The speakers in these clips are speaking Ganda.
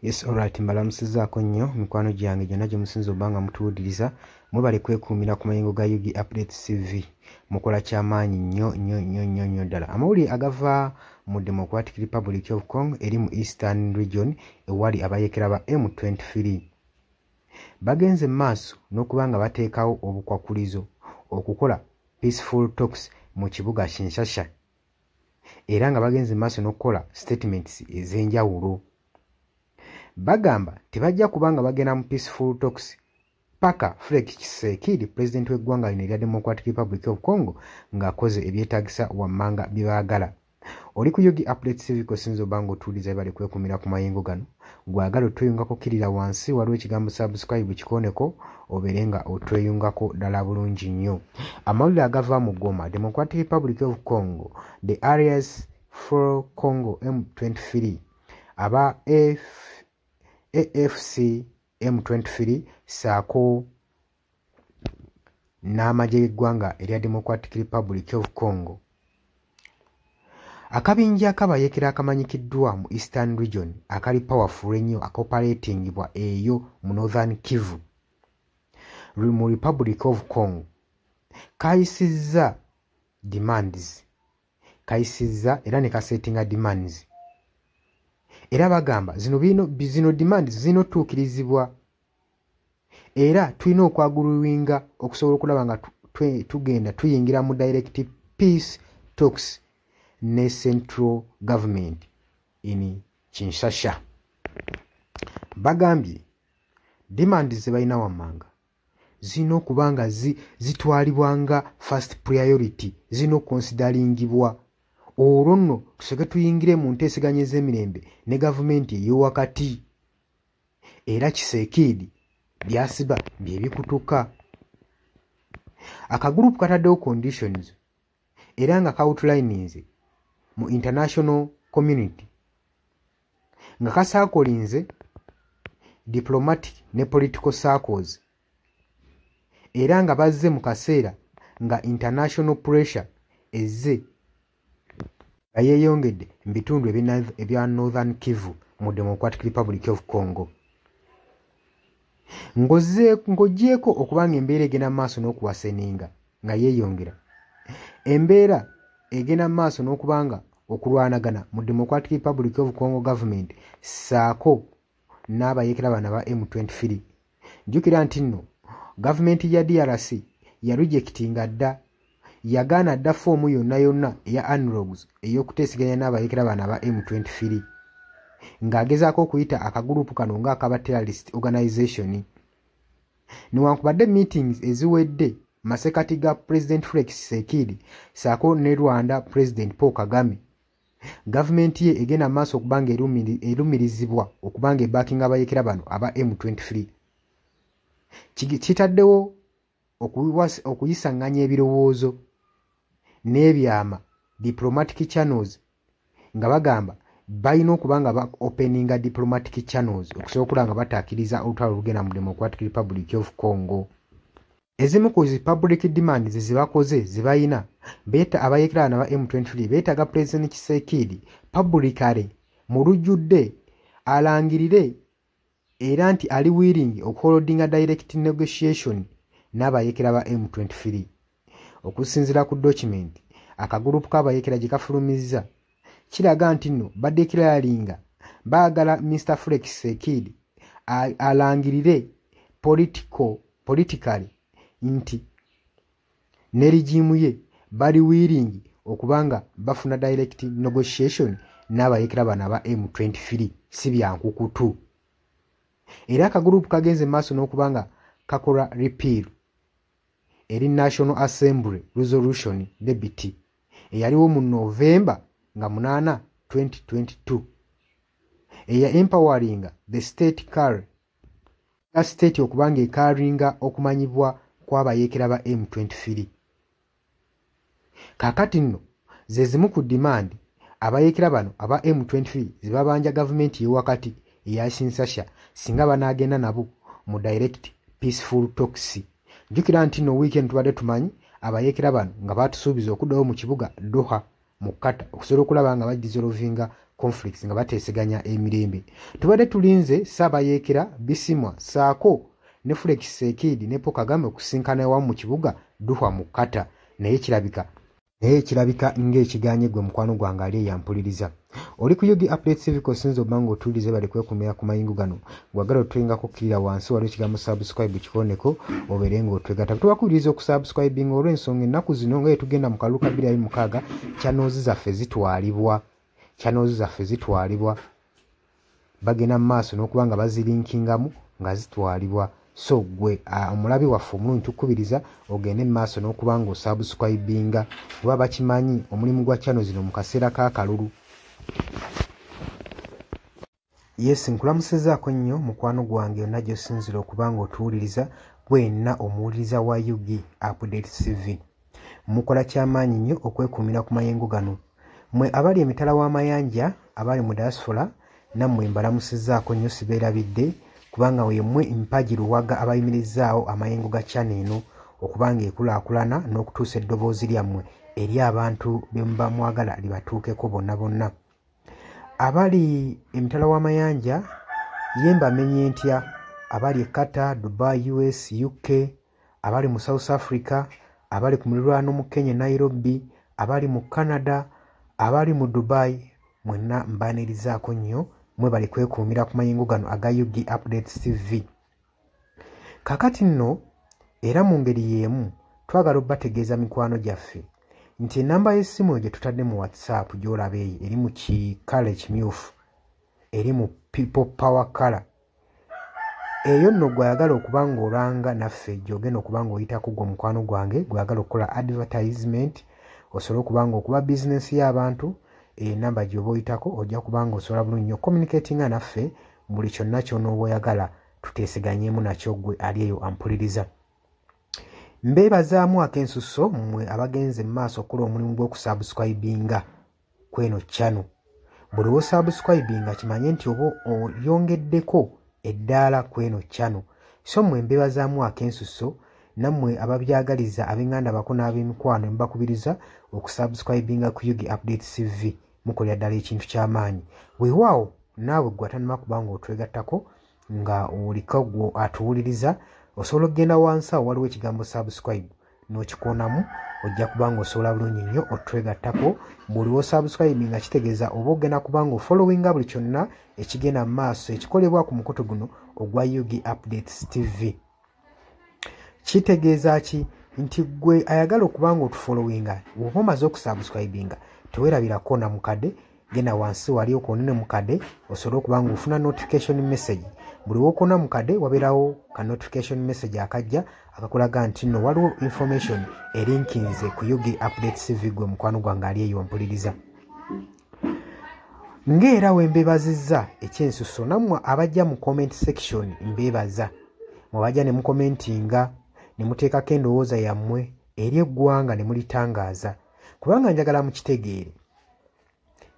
Yes, alright, mbalamusizaako nnyo mikwano gyange gyonna gye musinza obanga mutuwuliriza. Mwebale kwekuumira ku mayengo ga Yugi Updates TV. Mukola ky'amaanyi nnyo ddala. Amawulire agava mu Democratic Republic of Congo eri mu Eastern Region ewali abayeekera ba M23. Bagenze maaso n'okuba nga bateekawo obukwakulizo okukola peaceful talks mu kibuga Kinshasa. Era nga bagenze maaso n'okukola statements ez'enjawulo. Bagamba tebajja kubanga bagenda mu peaceful talks paka Felix Tshisekedi president w'eggwanga lino erya Democratic Republic of Congo ng'akoze ebyetaagisa wammanga bye baagala. Oli ku Yugi Updates TV kosinza obanga otuuliza bale kwekuumira ku mayengo gano. Gwagala otweyungako kirira wansi waliwo ekigambo subscribe kikoneko obeere nga otweyungako ddala bulungi nnyo. Amawulire agava mu Goma, Democratic Republic of Congo, the areas for Congo M23 aba AFC M23 saako n'amagye g'eggwanga erya Democratic Republic of Congo. Akabinja akabayeekera akamanyikiddwa mu Eastern Region akali powerful ennyo akoperatingibwa eyo mu Northern Kivu mu Republic of Congo kayisizza demands era ne kasetinga demands. Era bagamba zino demands zinotuukirizibwa era tulina okwaguluwinga okusobola okulaba nga tugenda tuyingira mu direct peace talks ne central government in Kinshasa. Bagambye demands ze balina wammanga zino kubanga zitwalibwa nga first priority, zino consideringibwa olwo nno tusooke tuyingire mu nteeseganya ez'emirembe ne gavumenti ey'owakati. Era Tshisekedi byasiba bye bikutuka. Akagurupu kataddewo conditions era nga kaoutlines mu international community nga kasaakolinze diplomatic ne political circles era nga bazze mu kaseera nga international pressure ezze nga yeeyongedde mu bitundu ebya Northern Kivu mu Democratic Republic of Congo. Ng'oggyeko okubanga embeera egenda maaso n'okuwaseninga nga yeeyongera, embeera egenda maaso n'okubanga okulwanagana mu Democratic Republic of Congo government saako n'abayeekera bano aba M23. Jjukira nti nno gavumenti ya DRC yarejectinga dda, yagaana dda foomu yonna eya analogues ey'okuteeseganya n'abayeekera bano aba M23 ng'agezaako okuyita akagurupu kano ng'akaba terrorist organization. Newankubadde meetings eziwedde masekati ga President Felix Tshisekedi saako ne Rwanda President Paul Kagame, gavumenti ye egenda maaso okubanga erumirizibwa okubanga ebacking abayeekera bano aba M23. Kitaddewo okuyisanganya ebirowoozo n'ebyama diplomatic channels nga bagamba balina okubanga ba openinga diplomatic channels okusobola okulaba nga bataakiriza olutalo olugenda mu Democratic Republic of Congo. Ezimu ku zi public demands ze bakoze ze balina beeta abayeekera bano aba M23 beetaaga President Tshisekedi publicly mu lujjudde alangirire era nti ali willing okuholdinga direct negotiation n'abayeekera ba M23. Okusinziira ku document akagurupu k'abayeekera gye kafulumizza kiraga nti nno badeclaringa baagala Mr. Felix Tshisekedi alangirire politically nti ne regimu ye bali willing okubanga bafuna direct negotiation n'abayeekera bano aba M23 si byankukutu. Era akagurupu kagenze maaso n'okubanga kakola repeal eri National Assembly Resolution Debit eyaliwo mu November nga 8, 2022 eya empowering the state state okubanga ekaringa okumanyibwa kw'abayeekera ba M23. Kaakati nno ze zimu ku demand abayeekera bano aba M23 zibabanja gavumenti y'ewakati eya Kinshasa singa banaagenda nabo mu direct peaceful talks. Jjukira nti no weekend tubadde tumanyi abayeekera bano nga batusuubiza okuddayo mu kibuga Doha mu Qatar okusobola okulaba nga badissolvinga conflicts nga bateeseganya emirembe. Tubadde tulinze Ssaabayeekera Bisimwa saako ne Felix Sekidi ne Paul Kagame okusinkana awamu mu kibuga Duhwa mu Kata naye kirabika ng'ekiganye gwe mukwano gwange ali eyampuliriza. Oli ku Yugi Updates TV kosinza obba ng'otuwulirize bali kwekumira ku mayingu gano gwagala otuyingako kkirira wansi waliwo ekigambo subscribe kiboneko obeere ng'otwegata. Tubakubirizza okusubscribinga olw'ensonga ennaku zino nga tugenda mu kalulu ka 2026 channels zaffe zitwalibwa bagenda mu maaso n'okuba nga bazilinkingamu nga zitwalibwa. So gwe omulabi waffe omulungi tukubiriza ogende mu maaso n'okuba nga osubscribinga kuba bakimanyi omulimu gwa channel zino mu kaseera k'akalulu. Yes, nkulamusizaako nnyo mukwano gwange yonna gy'osinzira okuba nga otuwuliriza gwenna omuwuliriza wa Yugi Updates TV. Mukola kyamaanyi nnyo okwekuumira ku mayengo gano. Mmwe abali emitala w'amayanja abali mu diaspora nammwe mbalamusizaako nnyo sibeerabidde kubanga wemmwe mpaji luwaga abayimirizaawo amayengo ga channel eno okuba nga ekulaakulana n'okutuusa eddoboozi lyammwe eri abantu be muba mwagala libatuukeko bonna. Abali emitala w'amayanja ye mbamenye ntya abali Qatar, Dubai, US, UK, abali mu South Africa, abali ku muliraano mu Kenya, Nairobi, abali mu Canada, abali mu Dubai, mwenna mbaanirizaako nnyo mwe bali kwekuumira ku mayengo gano aga Yugi Updates TV. Kakati nno era mu ngeri y'emu twagala obbategeeza mikwano gyaffe nti enamba y'essimu eyo gye tutadde mu WhatsApp gy'olaba eyo eri mu kikala ekimyufu eri mu people power color eyo nno gwayagala okuba ng'olanga naffe gy'ogenda okuba ng'oyitako gwe mukwano gwange gwayagala okukola advertisement osobola okuba ng'okuba bizinesi y'abantu enamba gy'oba oyitako ojja kuba ng'osobola bulungi nnyo communicatinga naffe buli kyonna ky'onooba oyagala tuteeseganyeemu nakyo gwe ali eyo ampuliriza. Mbeebazaamu ak'ensusso mmwe abagenze mu maaso okukola omulimu gw'okusubscribinga kweno channel. Buli w'osubscribinga kimanye nti oba oyongeddeko eddaala kweno channel. So mmwe mbeebazaamu ak'ensusso nammwe ababyagaliza ab'enganda bako n'ab'emikwano mbakubiriza okusubscribinga ku Yugi Updates TV mukolera ddala ekintu ky'amaanyi. Weewaawo naawe gwe atannaba kuba ng'otwegattako nga oliko gwe atuwuliriza osobola okugenda wansi awo waliwo ekigambo subscribe n'okikoonamu ojja kuba ng'osobola bulungi nnyo otwegattako. Buli w'osubscribe nga kitegeeza oba ogenda kuba ng'ofollowinga buli kyonna ekigenda mu maaso ekikolebwa ku mukutu guno ogwa Yugi Updates TV. Kitegeeza ki? Nti gwe ayagala okuba ng'otufollowinga bw'oba omaze okusubscribinga teweerabirako na mukadde genda wansi wali okoonene mukadde osobole okuba ng'ofuna notification message. Buli w'okoona mukadde wabeerawo ka notification message akajja akakulaga nti nno waliwo information erinkinze ku Yugi Updates TV gwe mukwano gwange ali eyo mpuliriza. Ng'era we mbeebazizza ekyensusso nammwe abajja mu comment section mbeebaza mwebajja ne mukomentinga ne muteekako endowooza yammwe eri eggwanga ne mulitangaaza kubanga njagala mukitegeere.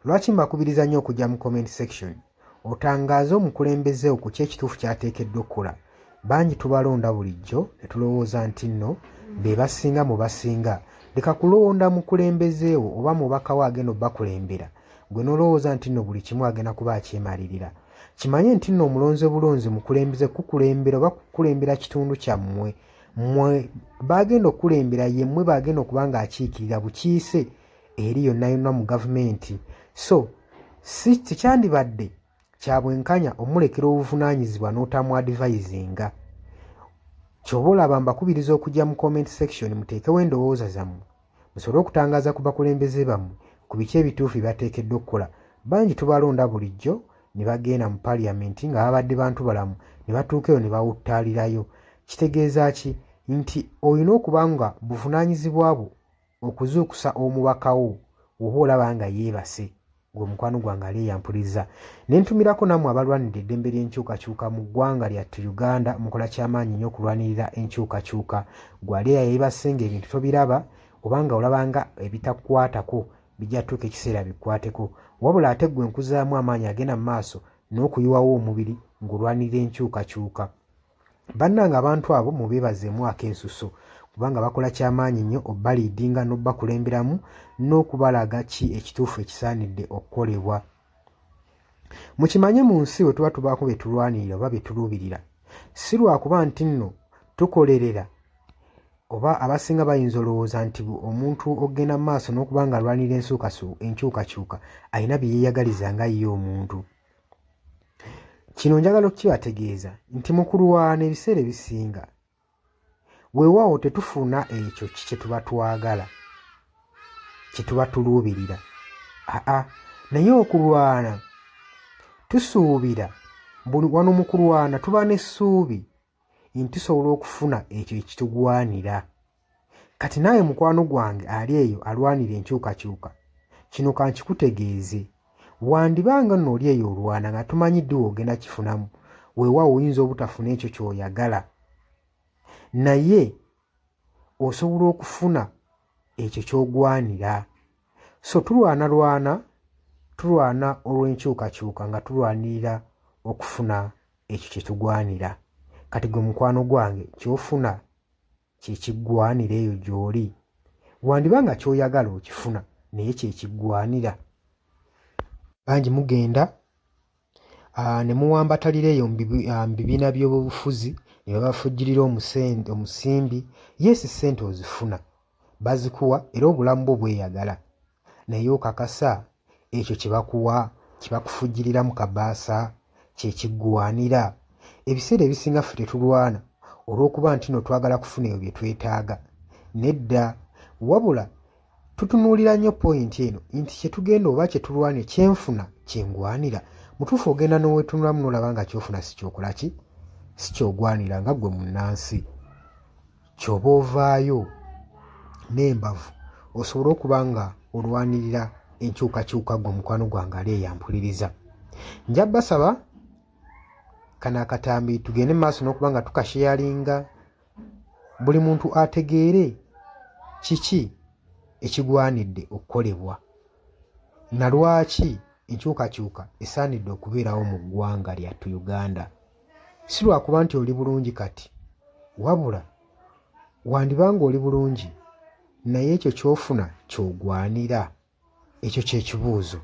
Lwaki mbakubiriza nnyo okujja mu comment section otangaaze omukulembeze ku ky'ekituufu ky'ateekeddwa okukola. Bangi tubalonda bulijjo ne tulowooza nti nno be basinga mu basinga. Leka kulonda mukulembeze wo oba mubaka we agenda obbakulembera gwe n'olowooza nti nno buli kimu agenda kuba akyemalirira. Kimanye nti nno omulonze bulonzi mukulembeze kukulembera oba kukulembera kitundu kyammwe. Mmwe bagenda okukulembera yemmwe bagenda okuba ng'akiikirira bukiise eri yonna mu gavumenti. So si tekyandibadde kya bwenkanya omulekera obuvunaanyizibwa n'otamu advisinga. Ky'oba olaba mbakubiriza okujja mu comment section muteekewo endowooza zammwe musobole okutangaaza ku bakulembeze bammwe ku biki ebituufu bye bateekeddwa okukola. Bangi tubalonda bulijjo ne bagenda mu parliament nga babadde bantu balamu ne batuukeyo ne bawuttaalirayo. Kitegeeza ki? Nti olina okuba nga buvunaanyizibwa bwo okuzuukusa omubakawo oba olaba nga yeebase gwe mukwano gwange ali eyampuliriza. Ne ntumirako nammwe abalwanirira eddembe ly'enkyukakyuka mu ggwanga lyattu Uganda mukola kyamaanyi nnyo okulwanirira enkyukakyuka. Gwe ali yeebase ng'ebintu tobiraba obanga olabanga ebitakukwatako bijja tuuka ekiseera bikwateko. Wabula ate gwe nkuzaamu amaanyi agenda mu maaso n'okuyiwawo omubiri ng'olwanirira enkyukakyuka. Bannanga abantu abo mubeebazeemu ak'ensusso kubanga bakola kyamaanyi nnyo obbaliidinga n'obbakulemberamu n'okubalaga ki ekituufu ekisaanidde okukolebwa. Mukimanye mu nsi we tuba tubaako be tulwanirira oba be tuluubirira si lwakuba nti nno tukolerera oba abasinga bayinza olowooza nti omuntu ogenda mu maaso n'okuba nga alwanirira enkyukakyuka alina bye yeeyagaliza nga ye omuntu. Kino njagala okukibategeeza nti mu kulwana ebiseera ebisinga weewaawo tetufuna ekyo kye tuba twagala kye tuba tuluubirira naye okulwana tusuubira wano mu kulwana tuba n'essuubi nti tusobola okufuna ekyo ekitugwanira. Kati naawe mukwano gwange ali eyo alwanira enkyukakyuka kino kankikutegeeze wandibanga nno oli eyo olwana nga tumanyi ddi ogenda kifunamu weewaawo oyinza obutafuna ekyo ky'oyagala naye osobola okufuna ekyo ky'ogwanira. So tulwana olw'enkyukakyuka nga tulwanirira okufuna ekyo kye tugwanira. Kati gwe mukwano gwange ky'ofuna kye kiggwanira eyo gy'oli wandibanga ky'oyagala okifuna naye kye kiggwanira. Bangi mugenda ne muwambatalira eyo mu bibiina by'obufuzi ne babafujjirira omusimbi yesi ssente ozifuna bazikuwa era obulamu bwo bweyagala naye okakasa ekyo kye bakuwa kye bakufujjirira mu kabaasa kye kiggwanira. Ebiseera ebisinga ffe tetulwana olw'okuba nti no twagala kufuna ebyo bye twetaaga nedda wabula tutunuulira nnyo pointi eno nti kye tugenda oba kye tulwanira kyenfuna kyengwanira. Mutuufu ogenda n'owetunulamu n'olaba nga kyofuna si kyokola ki si kyogwanira nga ggwe munnansi ky'oba ovaayo n'embavu osobola okuba nga olwanirira enkyukakyuka ggwe mukwano gwange ali eyampuliriza. Nja basaba kano akatambi tugende mu maaso n'okuba nga tukasheyalinga buli muntu ategeere kiki ekigwanidde okukolebwa na lwaki enkyukakyuka esaanidde okubeerawo mu ggwanga lyattu Uganda. Si lwakuba nti oli bulungi kati wabula wandibanga oli bulungi naye ekyo ky'ofuna ky'ogwanira. Ekyo kye kibuuzo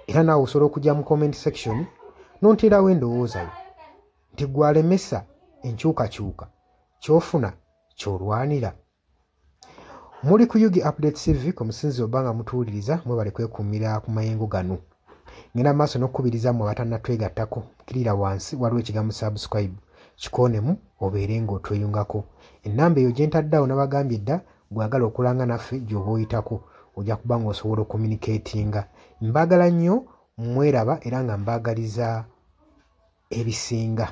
era naawe osobola okujja mu comment section n'onteerawo endowooza yo nti gwalemesa enkyukakyuka ky'ofuna ky'olwanira. Muli ku Yugi Update TV ku musinzi oba nga mutuwuliriza mwebale kwekuumira ku mayengo gano. Ngenda maaso n'okukubiriza mmwe abatannatwegattako kirira wansi waliwo ekigambo subscribe kikoonemu obeere ng'otweyungako. Ennamba eyo gye ntaddeawo nabagambye dda gwagala okulanga naffe gy'oba oyitako ojja kuba ng'osobola okommunikatinga. Mbaagala nnyo mweraba era nga mbaagaliza ebisinga.